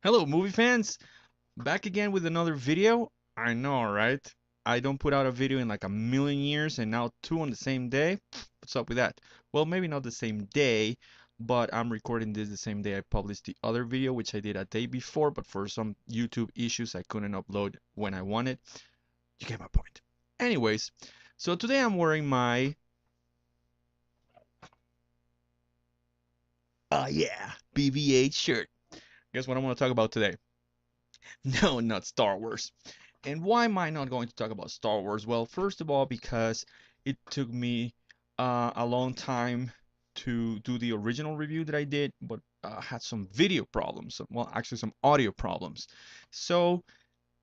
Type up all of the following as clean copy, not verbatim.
Hello, movie fans! Back again with another video. I know, right? I don't put out a video in like a million years and now two on the same day. What's up with that? Well, maybe not the same day, but I'm recording this the same day I published the other video, which I did a day before, but for some YouTube issues, I couldn't upload when I wanted. You get my point. Anyways, so today I'm wearing my, yeah, BB-8 shirt. Guess what I want to talk about today? No, not Star Wars. And why am I not going to talk about Star Wars? Well, first of all, because it took me a long time to do the original review that I did, but had some video problems. Well, actually, some audio problems. So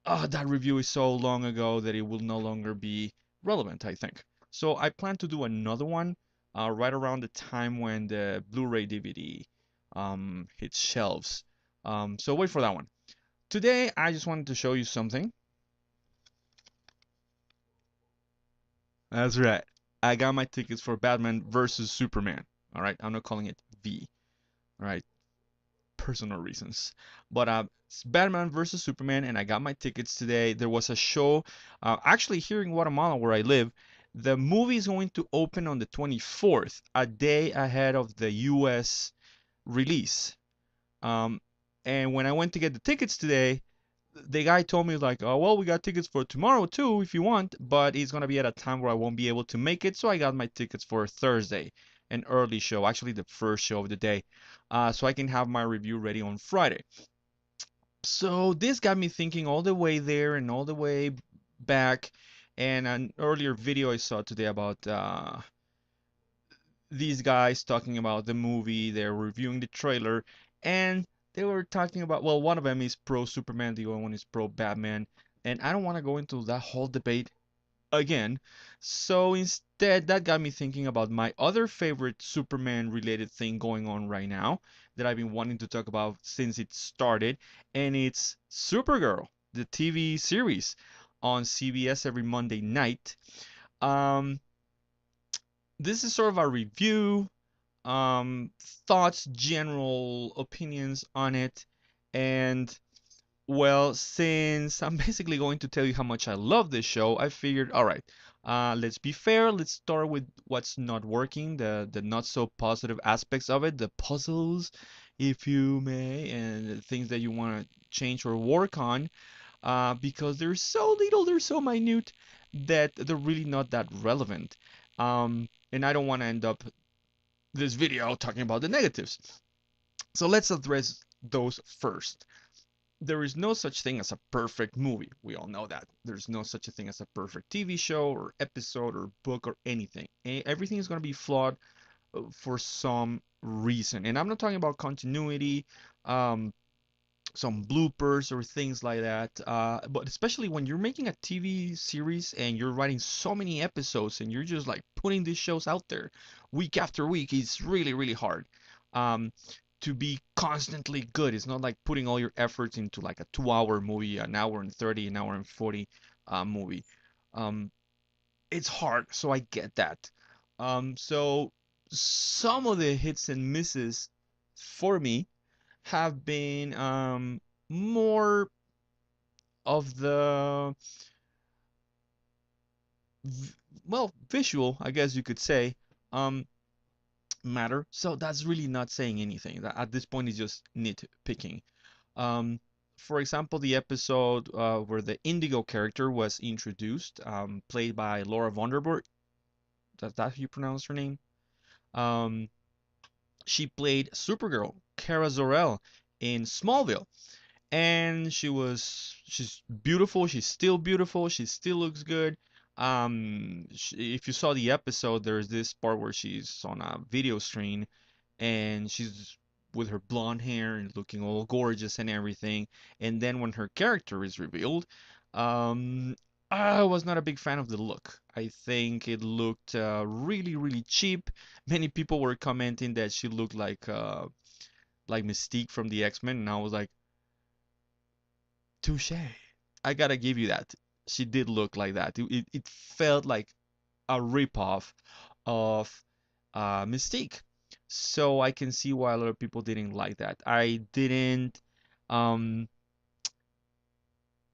that review is so long ago that it will no longer be relevant, I think. So I plan to do another one right around the time when the Blu-ray DVD hits shelves. So wait for that one. Today, I just wanted to show you something. That's right. I got my tickets for Batman versus Superman. All right, I'm not calling it V. All right, personal reasons. But it's Batman versus Superman, and I got my tickets today. There was a show, actually here in Guatemala where I live. The movie is going to open on the 24th, a day ahead of the U.S. release. Um, and when I went to get the tickets today, the guy told me like, oh well, we got tickets for tomorrow too if you want, but it's gonna be at a time where I won't be able to make it. So I got my tickets for Thursday, an early show, actually the first show of the day, so I can have my review ready on Friday. So this got me thinking all the way there and all the way back, and an earlier video I saw today about these guys talking about the movie, they're reviewing the trailer, and they were talking about, well, one of them is pro Superman, the other one is pro Batman, and I don't want to go into that whole debate again. So instead, that got me thinking about my other favorite Superman related thing going on right now that I've been wanting to talk about since it started, and it's Supergirl, the TV series on CBS every Monday night. Um, this is sort of a review, um, thoughts, general opinions on it. And well, since I'm basically going to tell you how much I love this show, I figured, all right, let's be fair. Let's start with what's not working, the not so positive aspects of it, the puzzles, if you may, and the things that you want to change or work on, because they're so little, they're so minute that they're really not that relevant. And I don't want to end up this video talking about the negatives. So let's address those first. There is no such thing as a perfect movie. We all know that. There's no such a thing as a perfect TV show or episode or book or anything. Everything is going to be flawed for some reason. And I'm not talking about continuity, um, some bloopers or things like that. But especially when you're making a TV series and you're writing so many episodes and you're just like putting these shows out there week after week, it's really, really hard. Um, to be constantly good. It's not like putting all your efforts into like a 2 hour movie, an hour and 30, an hour and 40 movie. Um, it's hard, so I get that. So some of the hits and misses for me have been more of the well, visual, I guess you could say, um, matter. So that's really not saying anything. That at this point is just nitpicking. Um, for example, the episode where the Indigo character was introduced, played by Laura Vanderburg. That's that how you pronounce her name? Um, she played Supergirl, Kara Zor-El, in Smallville. And she's beautiful. She's still beautiful. She still looks good. If you saw the episode, there's this part where she's on a video screen and she's with her blonde hair and looking all gorgeous and everything. And then when her character is revealed, um, I was not a big fan of the look. I think it looked really, really cheap. Many people were commenting that she looked like Mystique from the X-Men, and I was like, touche. I gotta give you that. She did look like that. It felt like a ripoff of Mystique. So I can see why a lot of people didn't like that. I didn't um,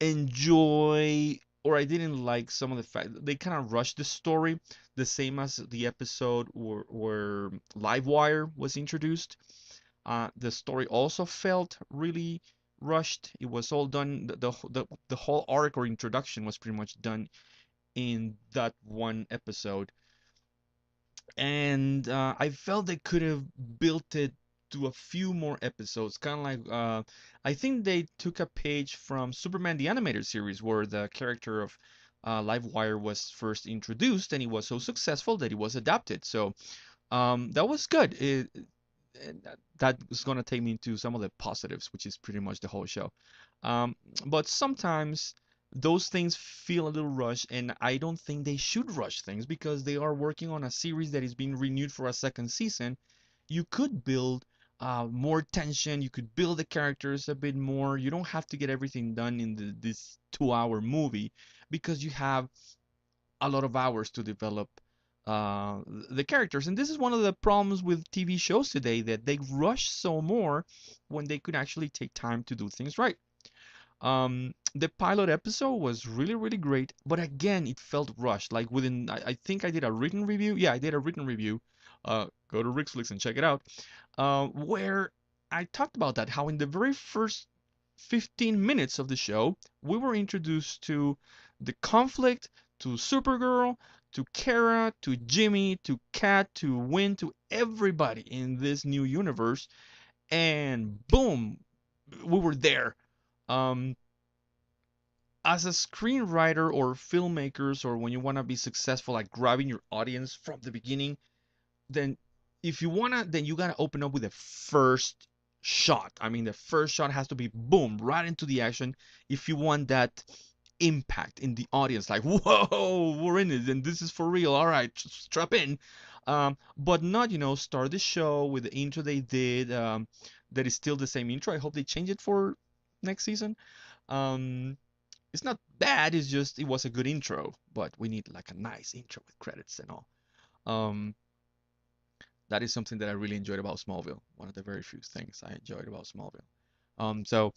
enjoy, or I didn't like some of the fact they kind of rushed the story, the same as the episode where Livewire was introduced. The story also felt really rushed. It was all done. The whole arc or introduction was pretty much done in that one episode, and I felt they could have built it to a few more episodes. Kind of like I think they took a page from Superman the animated series, where the character of Livewire was first introduced, and he was so successful that he was adapted. So that was good. And that is going to take me into some of the positives, which is pretty much the whole show. Um, but sometimes those things feel a little rushed, and I don't think they should rush things because they are working on a series that is being renewed for a second season. You could build more tension, you could build the characters a bit more. You don't have to get everything done in this 2 hour movie because you have a lot of hours to develop the characters. And this is one of the problems with TV shows today, that they rush so more when they could actually take time to do things right. The pilot episode was really, really great, but again, it felt rushed. Like within, I think I did a written review. Yeah, I did a written review. Go to Rixflix and check it out. Where I talked about that, how in the very first 15 minutes of the show, we were introduced to the conflict, to Supergirl, to Kara, to Jimmy, to Kat, to Win, to everybody in this new universe, and boom, we were there. Um, as a screenwriter or filmmakers, or when you want to be successful at grabbing your audience from the beginning, then if you wanna, then you gotta open up with the first shot. I mean, the first shot has to be boom, right into the action if you want that impact in the audience. Like, whoa, we're in it, and this is for real. All right, strap in. But not, start the show with the intro they did. That is still the same intro. I hope they change it for next season. Um, it's not bad. It's just it was a good intro, but we need like a nice intro with credits and all. Um, that is something that I really enjoyed about Smallville. One of the very few things I enjoyed about Smallville. So,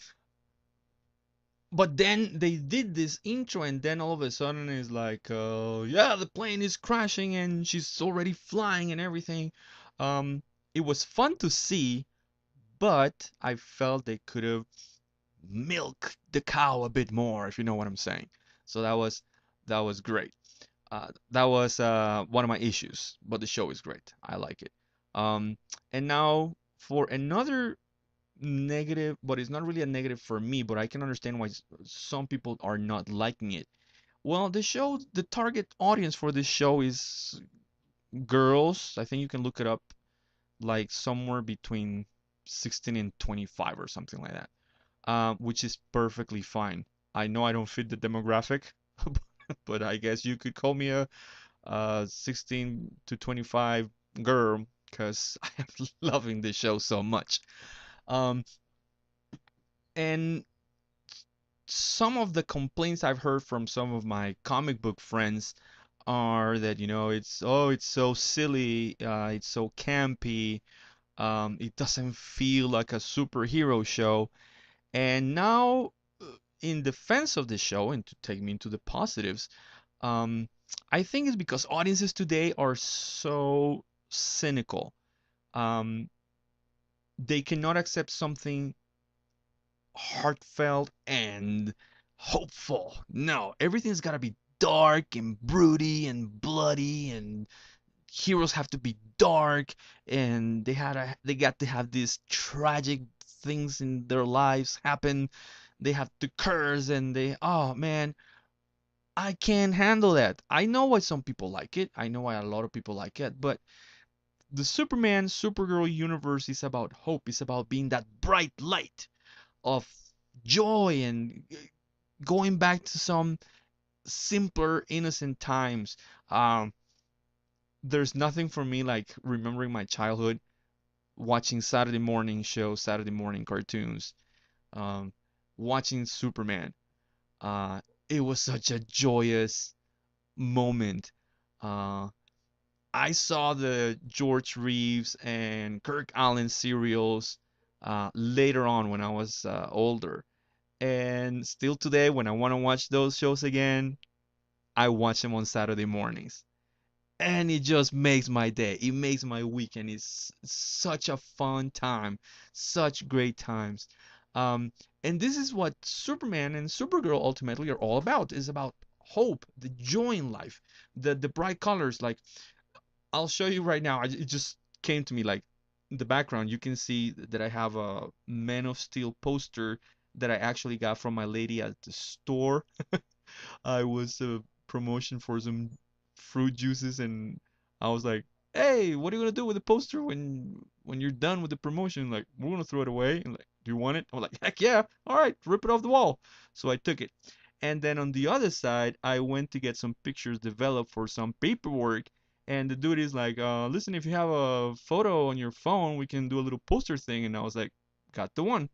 but then they did this intro, and then all of a sudden it's like, yeah, the plane is crashing, and she's already flying and everything. Um, it was fun to see, but I felt they could have milked the cow a bit more, if you know what I'm saying. So that was great. That was one of my issues, but the show is great. I like it. Um, and now for another negative, but it's not really a negative for me, but I can understand why some people are not liking it. Well, the target audience for this show is girls. I think you can look it up, like somewhere between 16 and 25 or something like that, which is perfectly fine. I know I don't fit the demographic, but I guess you could call me a 16 to 25 girl because I am loving this show so much. Um, and some of the complaints I've heard from some of my comic book friends are that, it's so silly, it's so campy, it doesn't feel like a superhero show. And now, in defense of the show, and to take me into the positives, um, I think it's because audiences today are so cynical. Um, they cannot accept something heartfelt and hopeful. No, everything's got to be dark and broody and bloody, and heroes have to be dark, and they got to have these tragic things in their lives happen. They have to curse, and oh man, I can't handle that. I know why some people like it. I know why a lot of people like it, but the Superman Supergirl universe is about hope. It's about being that bright light of joy and going back to some simpler, innocent times. Um, there's nothing for me like remembering my childhood, watching Saturday morning shows, Saturday morning cartoons, um, watching Superman. Uh, it was such a joyous moment. Uh, I saw the George Reeves and Kirk Allen serials later on when I was older. And still today, when I want to watch those shows again, I watch them on Saturday mornings. And it just makes my day. It makes my weekend. It's such a fun time, such great times. Um, and this is what Superman and Supergirl ultimately are all about. Is about hope, the joy in life, the bright colors. Like I'll show you right now. It just came to me like in the background. You can see that I have a Man of Steel poster that I actually got from my lady at the store. I was a promotion for some fruit juices, and I was like, "Hey, what are you gonna do with the poster when you're done with the promotion? Like, we're gonna throw it away." And like, "Do you want it?" I'm like, "Heck yeah! All right, rip it off the wall." So I took it, and then on the other side, I went to get some pictures developed for some paperwork. And the dude is like, "Listen, if you have a photo on your phone, we can do a little poster thing." And I was like, "Got the one."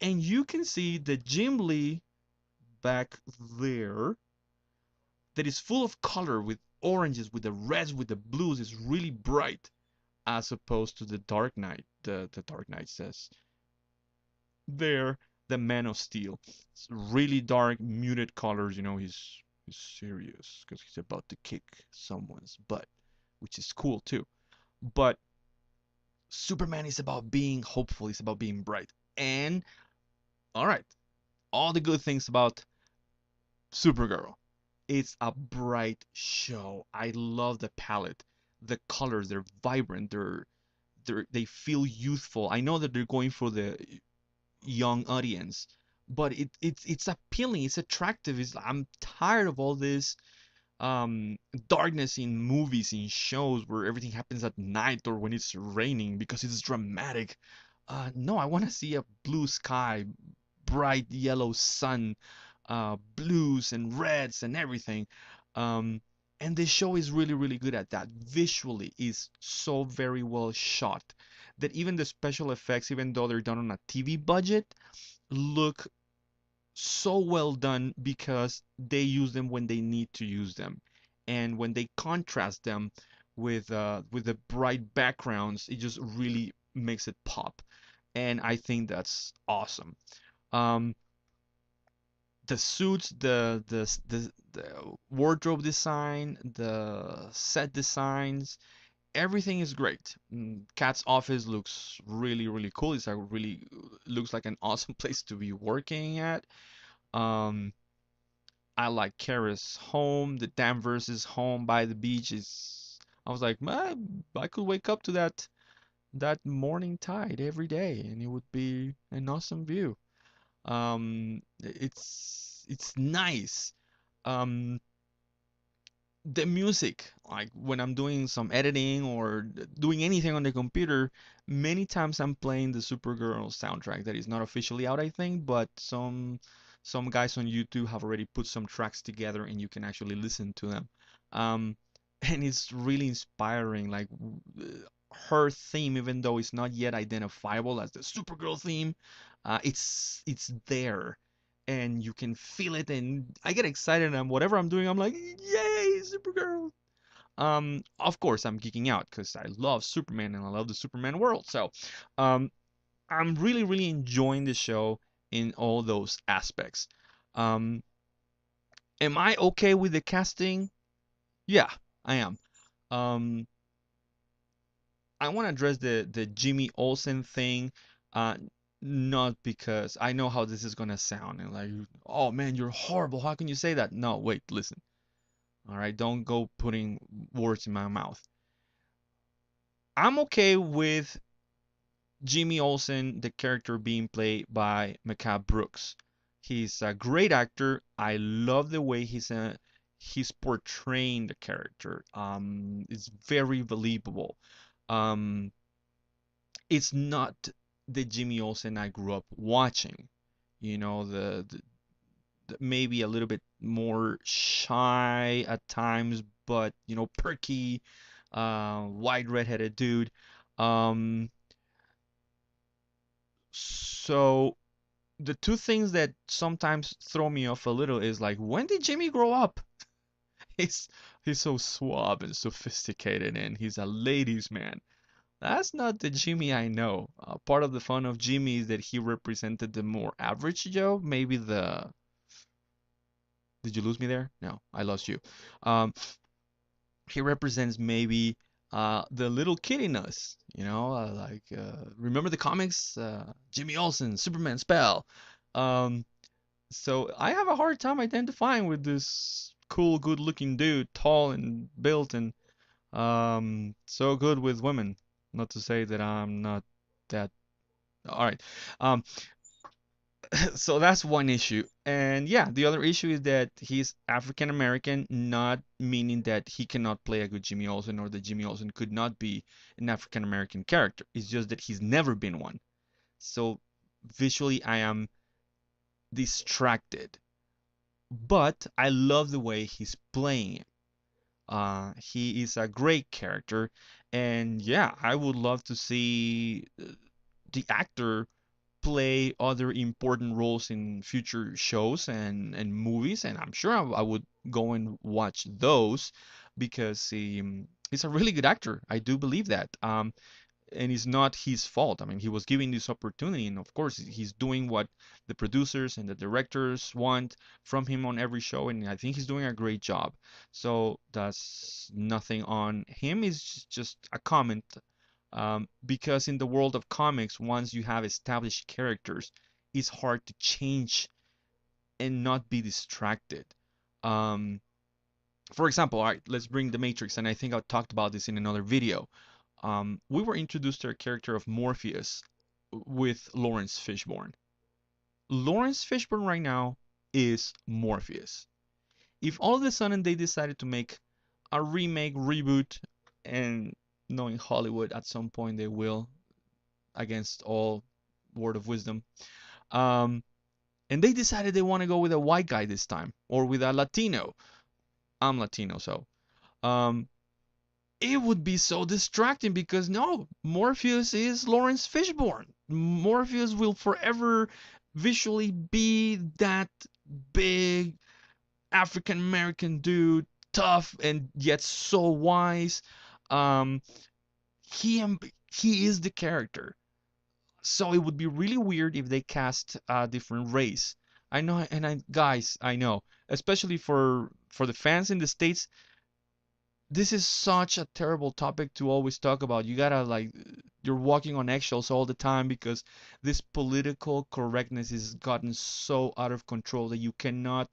And you can see the Jim Lee back there that is full of color with oranges, with the reds, with the blues. It's really bright as opposed to the Dark Knight. The Dark Knight says there, the Man of Steel. It's really dark, muted colors. He's serious because he's about to kick someone's butt, which is cool too. But Superman is about being hopeful. It's about being bright. And all right, all the good things about Supergirl. It's a bright show. I love the palette. The colors, they're vibrant. They feel youthful. I know that they're going for the young audience, but it's appealing. It's attractive. I'm tired of all this um darkness in movies, in shows where everything happens at night or when it's raining because it's dramatic. No, I want to see a blue sky, bright yellow sun, blues and reds and everything. Um, and the show is really, really good at that. Visually, is so very well shot that even the special effects, even though they're done on a TV budget, look so well done because they use them when they need to use them, and when they contrast them with the bright backgrounds, it just really makes it pop, and I think that's awesome. Um, the suits, the wardrobe design, the set designs, everything is great. Cat's office looks really, really cool. It's a really looks like an awesome place to be working at. Um, I like Kara's home. The Danvers' home by the beach is. I was like, man, I could wake up to that morning tide every day, and it would be an awesome view. It's nice. Um, the music, like when I'm doing some editing or doing anything on the computer, many times I'm playing the Supergirl soundtrack that is not officially out, I think, but some guys on YouTube have already put some tracks together and you can actually listen to them. Um, and it's really inspiring, like her theme, even though it's not yet identifiable as the Supergirl theme, it's there and you can feel it, and I get excited, and whatever I'm doing I'm like, yay, Supergirl. Of course I'm geeking out because I love Superman and I love the Superman world, so um I'm really, really enjoying the show in all those aspects. um am I okay with the casting? Yeah, I am. um I want to address the Jimmy Olsen thing, uh, not because I know how this is gonna sound and like, oh man, you're horrible. How can you say that? No, wait, listen. All right, don't go putting words in my mouth. I'm okay with Jimmy Olsen, the character being played by Micah Brooks. He's a great actor. I love the way he's portraying the character. It's very believable. Um, it's not the Jimmy Olsen I grew up watching. The maybe a little bit more shy at times, but perky, white redheaded dude. Um, so the two things that sometimes throw me off a little is like, when did Jimmy grow up? He's he's so suave and sophisticated, and he's a ladies' man. That's not the Jimmy I know. Part of the fun of Jimmy is that he represented the more average Joe. Maybe the. Did you lose me there? No, I lost you. Um, he represents maybe the little kid in us. Remember the comics? Jimmy Olsen, Superman spell. Um, so I have a hard time identifying with this cool, good-looking dude, tall and built and so good with women. Not to say that I'm not that. All right. Um, so that's one issue. And yeah, the other issue is that he's African American, not meaning that he cannot play a good Jimmy Olsen or that Jimmy Olsen could not be an African American character. It's just that he's never been one. So visually, I am distracted. But I love the way he's playing it. He is a great character, and yeah, I would love to see the actor play other important roles in future shows and movies, and I'm sure I would go and watch those because he's a really good actor. I do believe that. And it's not his fault. I mean, he was given this opportunity, and of course, he's doing what the producers and the directors want from him on every show, and I think he's doing a great job. So that's nothing on him. It's just a comment, because in the world of comics, once you have established characters, it's hard to change and not be distracted. Um, for example, all right, let's bring the Matrix, and I think I talked about this in another video. We were introduced to a character of Morpheus with Lawrence Fishburne. Lawrence Fishburne right now is Morpheus. If all of a sudden they decided to make a remake, reboot, and knowing Hollywood at some point they will, against all word of wisdom, um, and they decided they want to go with a white guy this time or with a Latino. I'm Latino, so um, it would be so distracting because no, Morpheus is Lawrence Fishburne. Morpheus will forever visually be that big African American dude, tough and yet so wise. Um, he he is the character. So it would be really weird if they cast a different race. I know, and guys, I know, especially for the fans in the States, this is such a terrible topic to always talk about. You gotta like you're walking on eggshells all the time because this political correctness has gotten so out of control that you cannot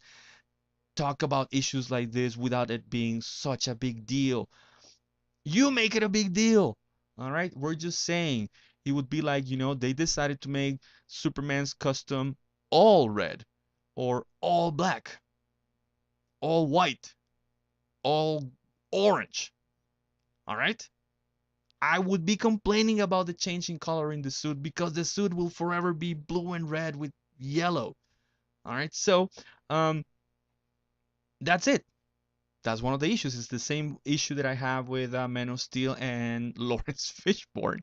talk about issues like this without it being such a big deal. You make it a big deal. All right? We're just saying it would be like, they decided to make Superman's custom all red or all black, all white, all orange. All right? I would be complaining about the changing color in the suit because the suit will forever be blue and red with yellow. All right, so um, that's it. That's one of the issues. It's the same issue that I have with Man of Steel and Lawrence Fishburne.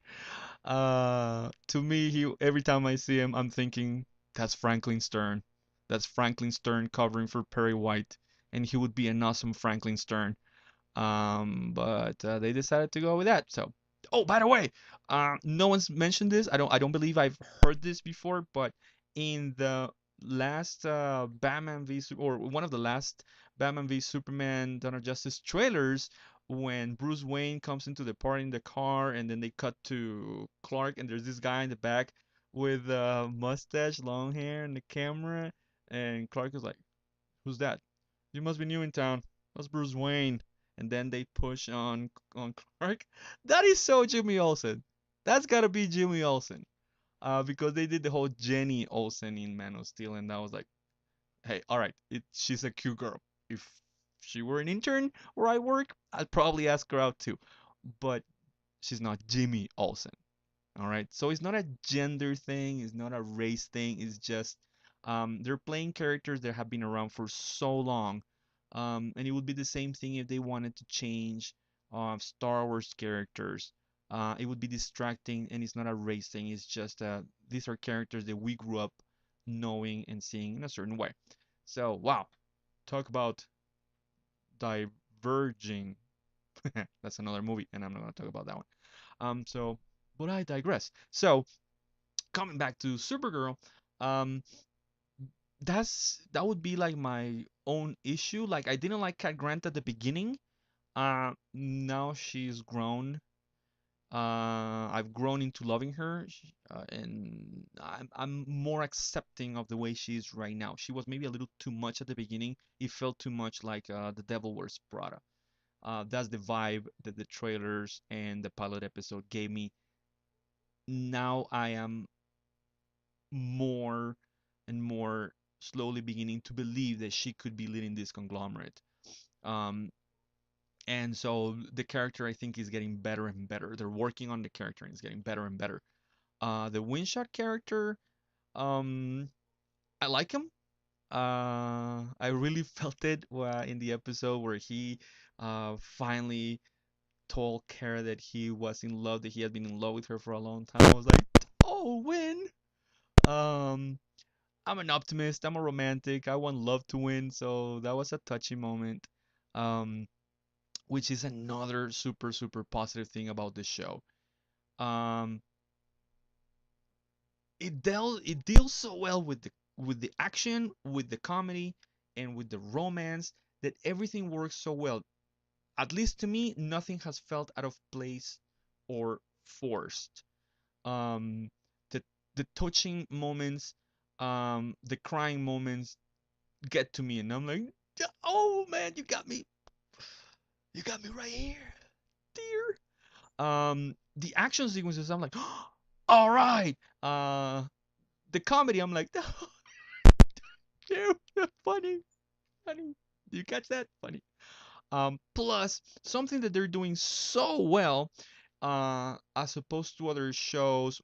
To me, every time I see him, I'm thinking that's Franklin Stern. That's Franklin Stern covering for Perry White, and he would be an awesome Franklin Stern. But they decided to go with that. So, oh, by the way, no one's mentioned this. I don't believe I've heard this before, but in the last Batman v or one of the last Batman v Superman Dawn of Justice trailers, when Bruce Wayne comes into the party in the car, and then they cut to Clark, and there's this guy in the back with a mustache, long hair, and the camera, and Clark is like, "Who's that? You must be new in town. That's Bruce Wayne." And then they push on Clark. That is so Jimmy Olsen. That's gotta be Jimmy Olsen. Because they did the whole Jenny Olsen in Man of Steel, and I was like, hey, all right, she's a cute girl. If she were an intern where I work, I'd probably ask her out too. But she's not Jimmy Olsen. All right. So it's not a gender thing, it's not a race thing, it's just they're playing characters that have been around for so long. And it would be the same thing if they wanted to change Star Wars characters. It would be distracting, and it's not a race thing, it's just these are characters that we grew up knowing and seeing in a certain way. So, wow, talk about diverging. That's another movie, and I'm not going to talk about that one. So, but I digress. So, coming back to Supergirl, um, that would be like my own issue. Like I didn't like Cat Grant at the beginning. Now she's grown. I've grown into loving her, and I'm more accepting of the way she is right now. She was maybe a little too much at the beginning. It felt too much like The Devil Wears Prada. That's the vibe that the trailers and the pilot episode gave me. Now I am more and more slowly beginning to believe that she could be leading this conglomerate. Um, and so the character I think is getting better and better. They're working on the character and it's getting better and better. The Windshot character, um, I like him. I really felt it in the episode where he finally told Kara that he was in love, that he had been in love with her for a long time. I was like, oh, win. Um, I'm an optimist. I'm a romantic. I want love to win. So that was a touchy moment. Um, which is another super super positive thing about this show. Um, it deals so well with the action, with the comedy, and with the romance that everything works so well. At least to me, nothing has felt out of place or forced. Um, the the touching moments, the crying moments get to me, and I'm like, "Yeah, oh man, you got me right here, dear." The action sequences, I'm like, all right. The comedy, I'm like, dude, funny, funny. Do you catch that? Funny. Plus something that they're doing so well, as opposed to other shows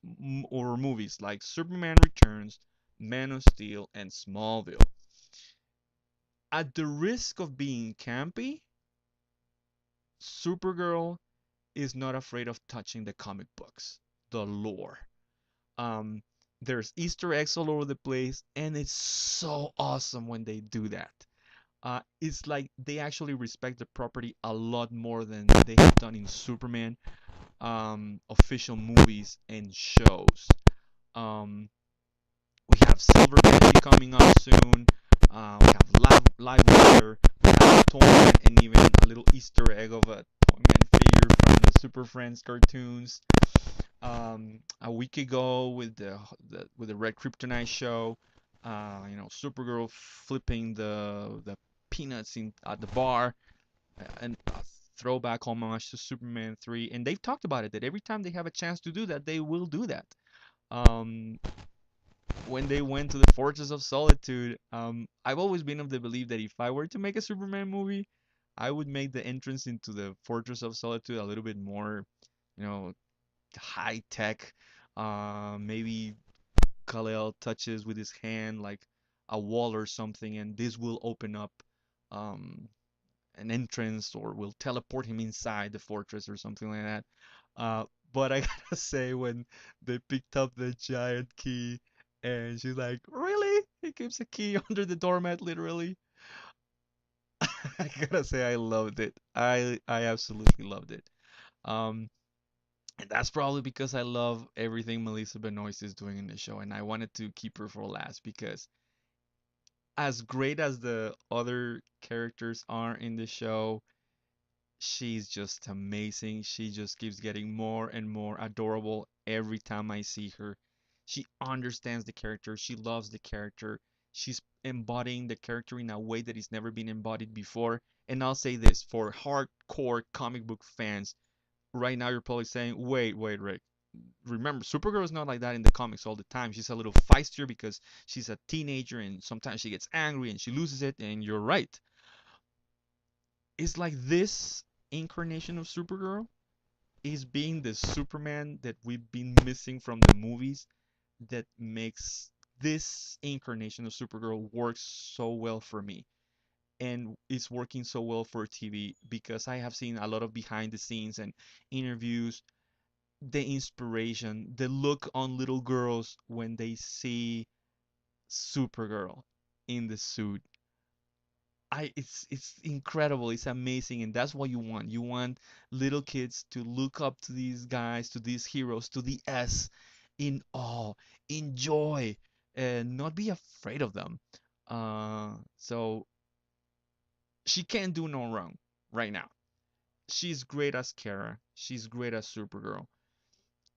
or movies like Superman Returns, Man of Steel, and Smallville. At the risk of being campy, Supergirl is not afraid of touching the comic books, the lore. Um, there's Easter eggs all over the place, and it's so awesome when they do that. It's like they actually respect the property a lot more than they have done in Superman official movies and shows. Um, we have Silver Energy coming up soon. We have Live Wire. We have Toyman, and even a little Easter egg of a Toyman figure from the Super Friends cartoons. A week ago with the Red Kryptonite show, Supergirl flipping the peanuts in at the bar, and a throwback homage to Superman 3. And they've talked about it that every time they have a chance to do that, they will do that. Um, when they went to the Fortress of Solitude, I've always been of the belief that if I were to make a Superman movie, I would make the entrance into the Fortress of Solitude a little bit more, you know, high tech. Maybe Kal-El touches with his hand like a wall or something, and this will open up um, an entrance or will teleport him inside the fortress or something like that. Uh, but I gotta say, when they picked up the giant key, and she's like, "Really?" He keeps a key under the doormat, literally. I gotta say, I loved it. I absolutely loved it. Um, and that's probably because I love everything Melissa Benoist is doing in the show, and I wanted to keep her for last because as great as the other characters are in the show, she's just amazing. She just keeps getting more and more adorable every time I see her. She understands the character, she loves the character, she's embodying the character in a way that has never been embodied before. And I'll say this for hardcore comic book fans, right now you're probably saying, wait, Rick. Remember, Supergirl is not like that in the comics all the time. She's a little feistier because she's a teenager and sometimes she gets angry and she loses it. And you're right. It's like this incarnation of Supergirl is being the Superman that we've been missing from the movies that makes this incarnation of Supergirl work so well for me. And it's working so well for TV because I have seen a lot of behind the scenes and interviews, the inspiration, the look on little girls when they see Supergirl in the suit. it's incredible. It's amazing, and that's what you want. You want little kids to look up to these guys, to these heroes, to the S, in awe, enjoy, and not be afraid of them. So she can't do no wrong right now. She's great as Kara. She's great as Supergirl.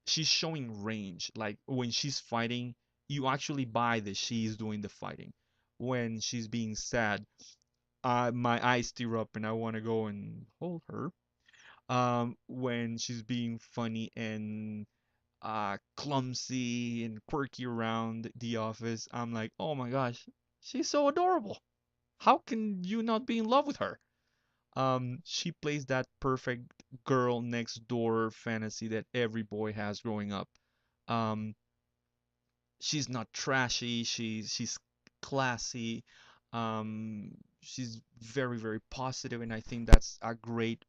She's showing range. Like when she's fighting, you actually buy that she's doing the fighting. When she's being sad, my eyes tear up and I want to go and hold her. When she's being funny and clumsy and quirky around the office, I'm like, oh my gosh, she's so adorable. How can you not be in love with her? She plays that perfect girl next door fantasy that every boy has growing up. Um, she's not trashy. She's classy. She's very very positive, and I think that's a great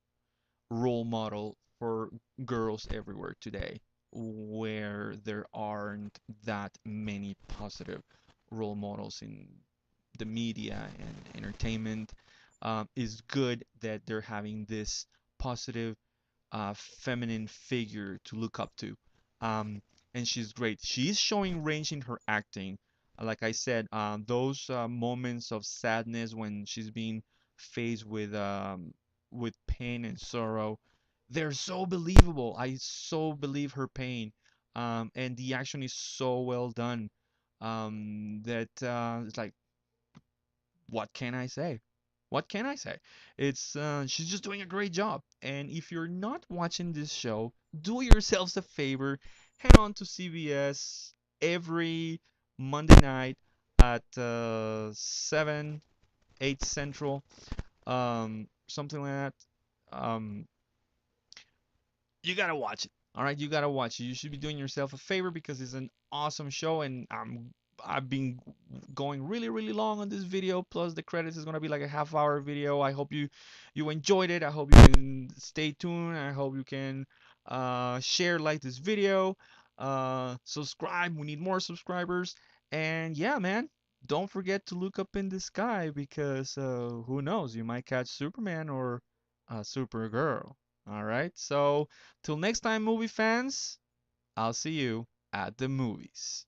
role model for girls everywhere today, where there aren't that many positive role models in the media and entertainment. It's good that they're having this positive feminine figure to look up to. Um, and she's great. She's showing range in her acting. Like I said, those moments of sadness when she's being faced with pain and sorrow, they're so believable. I so believe her pain. And the action is so well done. That it's like, what can I say? What can I say? It's she's just doing a great job. And if you're not watching this show, do yourselves a favor, head on to CBS every Monday night at 7, 8 Central, something like that. Um, you gotta watch it. All right, you gotta watch it. You should be doing yourself a favor because it's an awesome show, and I've been going really really long on this video. Plus the credits is gonna be like a half-hour video. I hope you enjoyed it. I hope you can stay tuned. I hope you can share, like this video, subscribe. We need more subscribers. And yeah, man, don't forget to look up in the sky because who knows, you might catch Superman or Supergirl. All right, so till next time, movie fans, I'll see you at the movies.